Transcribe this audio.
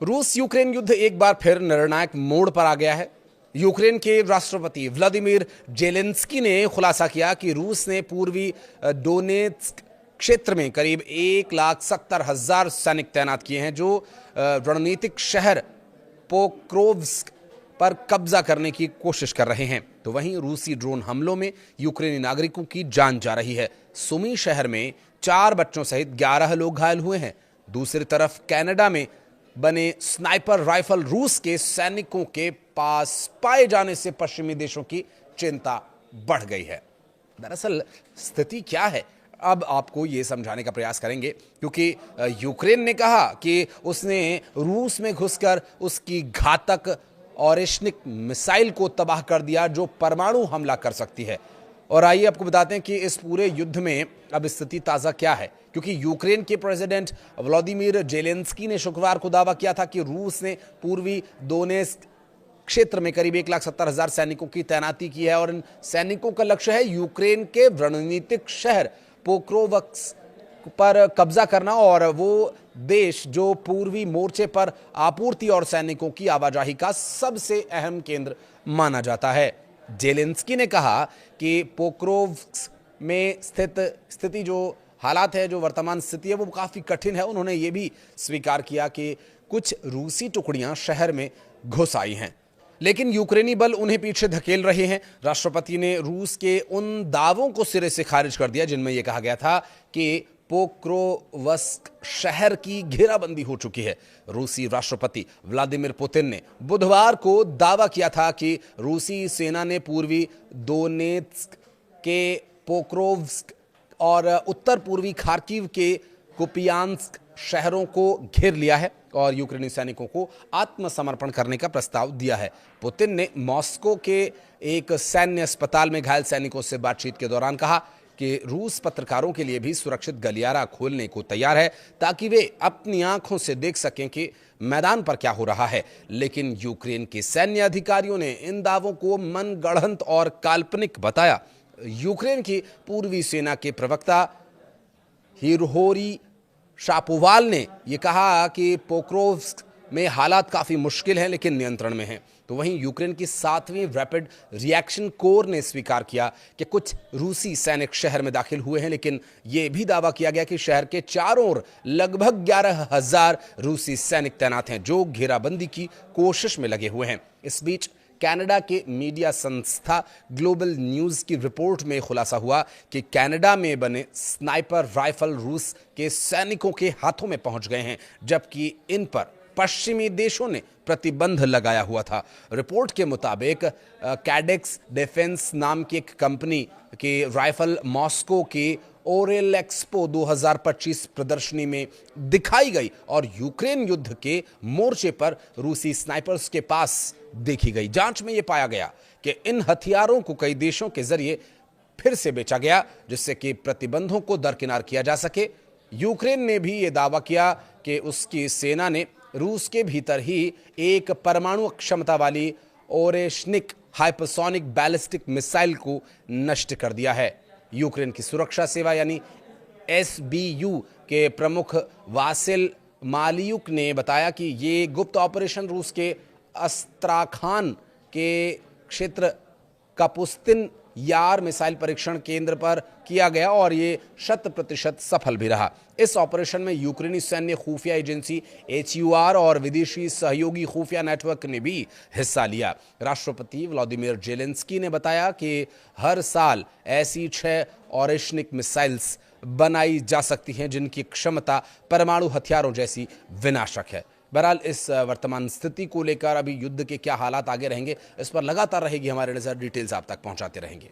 रूस यूक्रेन युद्ध एक बार फिर निर्णायक मोड़ पर आ गया है। यूक्रेन के राष्ट्रपति व्लादिमीर जेलेंस्की ने खुलासा किया कि रूस ने पूर्वी डोनेत्स्क क्षेत्र में करीब 1,70,000 सैनिक तैनात किए हैं, जो रणनीतिक शहर पोक्रोव्स्क पर कब्जा करने की कोशिश कर रहे हैं। तो वहीं रूसी ड्रोन हमलों में यूक्रेनी नागरिकों की जान जा रही है। सुमी शहर में 4 बच्चों सहित 11 लोग घायल हुए हैं। दूसरी तरफ कनाडा में बने स्नाइपर राइफल रूस के सैनिकों के पास पाए जाने से पश्चिमी देशों की चिंता बढ़ गई है। दरअसल स्थिति क्या है, अब आपको ये समझाने का प्रयास करेंगे, क्योंकि यूक्रेन ने कहा कि उसने रूस में घुसकर उसकी घातक ऑरेशनिक मिसाइल को तबाह कर दिया, जो परमाणु हमला कर सकती है। और आइए आपको बताते हैं कि इस पूरे युद्ध में अब स्थिति ताज़ा क्या है, क्योंकि यूक्रेन के प्रेसिडेंट व्लादिमीर जेलेंस्की ने शुक्रवार को दावा किया था कि रूस ने पूर्वी दोनेत्स्क क्षेत्र में करीब 1,70,000 सैनिकों की तैनाती की है और इन सैनिकों का लक्ष्य है यूक्रेन के रणनीतिक शहर पोक्रोव्स्क पर कब्जा करना, और वो देश जो पूर्वी मोर्चे पर आपूर्ति और सैनिकों की आवाजाही का सबसे अहम केंद्र माना जाता है। जेलेंस्की ने कहा कि पोक्रोव्स्क में स्थिति जो हालात है, जो वर्तमान स्थिति है, वो काफी कठिन है। उन्होंने ये भी स्वीकार किया कि कुछ रूसी टुकड़ियां शहर में घुस आई हैं, लेकिन यूक्रेनी बल उन्हें पीछे धकेल रहे हैं। राष्ट्रपति ने रूस के उन दावों को सिरे से खारिज कर दिया जिनमें यह कहा गया था कि पोक्रोव्स्क शहर की घेराबंदी हो चुकी है। रूसी राष्ट्रपति व्लादिमीर पुतिन ने बुधवार को दावा किया था कि रूसी सेना ने पूर्वी दोनेत्स्क के पोक्रोव्स्क और उत्तर पूर्वी खार्किव के कुपियांस्क शहरों को घेर लिया है और यूक्रेनी सैनिकों को आत्मसमर्पण करने का प्रस्ताव दिया है। पुतिन ने मॉस्को के एक सैन्य अस्पताल में घायल सैनिकों से बातचीत के दौरान कहा कि रूस पत्रकारों के लिए भी सुरक्षित गलियारा खोलने को तैयार है, ताकि वे अपनी आंखों से देख सकें कि मैदान पर क्या हो रहा है। लेकिन यूक्रेन के सैन्य अधिकारियों ने इन दावों को मनगढ़ंत और काल्पनिक बताया। यूक्रेन की पूर्वी सेना के प्रवक्ता हिरहोरी शापोवाल ने यह कहा कि पोक्रोव्स्क में हालात काफी मुश्किल हैं, लेकिन नियंत्रण में हैं। तो वहीं यूक्रेन की 7वीं रैपिड रिएक्शन कोर ने स्वीकार किया कि कुछ रूसी सैनिक शहर में दाखिल हुए हैं, लेकिन यह भी दावा किया गया कि शहर के चारों ओर लगभग 11,000 रूसी सैनिक तैनात हैं, जो घेराबंदी की कोशिश में लगे हुए हैं। इस बीच कनाडा के मीडिया संस्था ग्लोबल न्यूज की रिपोर्ट में खुलासा हुआ कि कनाडा में बने स्नाइपर राइफल रूस के सैनिकों के हाथों में पहुंच गए हैं, जबकि इन पर पश्चिमी देशों ने प्रतिबंध लगाया हुआ था। रिपोर्ट के मुताबिक कैडेक्स डिफेंस नाम की एक कंपनी की राइफल मॉस्को की ओरेल एक्सपो 2025 प्रदर्शनी में दिखाई गई और यूक्रेन युद्ध के मोर्चे पर रूसी स्नाइपर्स के पास देखी गई। जांच में यह पाया गया कि इन हथियारों को कई देशों के जरिए फिर से बेचा गया, जिससे कि प्रतिबंधों को दरकिनार किया जा सके। यूक्रेन ने भी यह दावा किया कि उसकी सेना ने रूस के भीतर ही एक परमाणु क्षमता वाली ओरेशनिक हाइपरसोनिक बैलिस्टिक मिसाइल को नष्ट कर दिया है। यूक्रेन की सुरक्षा सेवा यानी SBU के प्रमुख वासिल मालियुक ने बताया कि ये गुप्त ऑपरेशन रूस के अस्त्राखान के क्षेत्र कापुस्तिन यार मिसाइल परीक्षण केंद्र पर किया गया और ये 100% सफल भी रहा। इस ऑपरेशन में यूक्रेनी सैन्य खुफिया एजेंसी HUR और विदेशी सहयोगी खुफिया नेटवर्क ने भी हिस्सा लिया। राष्ट्रपति व्लादिमीर जेलेंस्की ने बताया कि हर साल ऐसी 6 ऑरेशनिक मिसाइल्स बनाई जा सकती हैं, जिनकी क्षमता परमाणु हथियारों जैसी विनाशक है। बहरहाल इस वर्तमान स्थिति को लेकर अभी युद्ध के क्या हालात आगे रहेंगे, इस पर लगातार रहेगी हमारी नजर। डिटेल्स आप तक पहुंचाते रहेंगे।